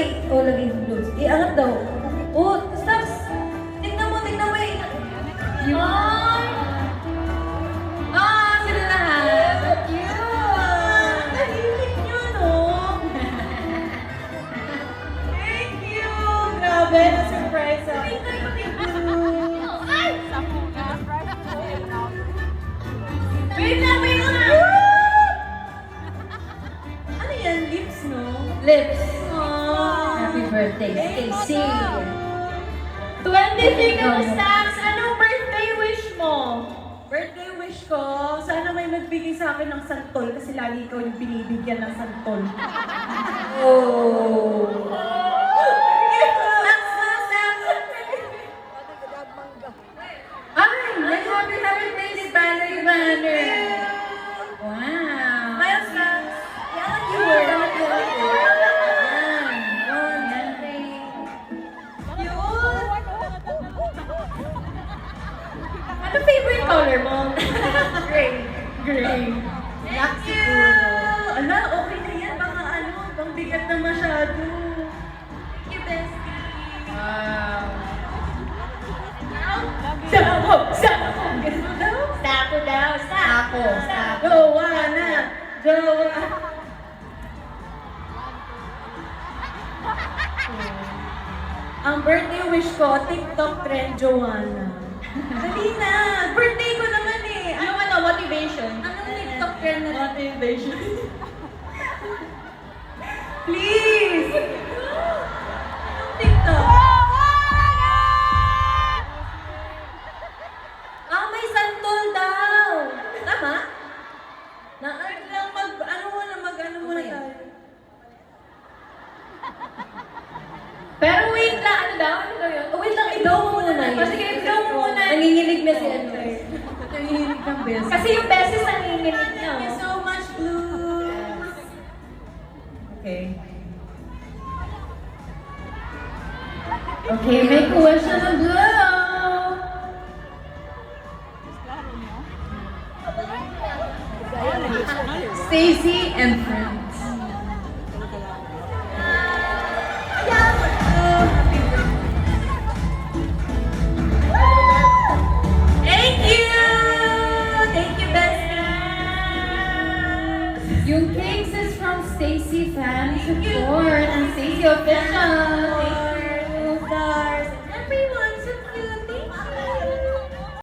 Ay, lagay yung clothes. Iangat daw. Stops! Tignan mo eh. Yun! Sila lahat. Cute! Tahimik nyo, no? Thank you! Grabe, na-surprise ako. Wait lang! Ano yan? Lips, no? Lips. Happy birthday, Stacy. 25 ka stacks! Anong birthday wish mo? Birthday wish ko, sana may magbigay sa akin ng santol kasi lagi ikaw yung binibigyan ng santol. Ay, may happy birthday ni Banner Banner. Wow. Milestones. Yan, you were. Ano favorite color mo? Gray. Black Thank you! siguro. Ala, okay na yan. Bang bigat na masyado. Thank you, bestie. Wow. Sako! Ganun daw? Sako daw. Sako. Jowa na! Jowa! Ang birthday wish ko, TikTok trend, Joanna. Dali na! Birthday ko naman eh! Motivation? Anong TikTok trend na motivation? Please! Anong TikTok? May santol daw! Tama? Ano muna tayo? Pero wait lang, ano daw? Ano daw yun? Wait lang, ikaw muna na. Sige, ikaw muna. Nanginginig na si ano. Nanginginig ng beses. Kasi yung beses nanginginig niya. Thank you so much, Blue. Okay. Okay, may question na Blue. Stacy and friends. Thank you, bestie. Yung cakes is from Stacy Fan Support and Stacy Official.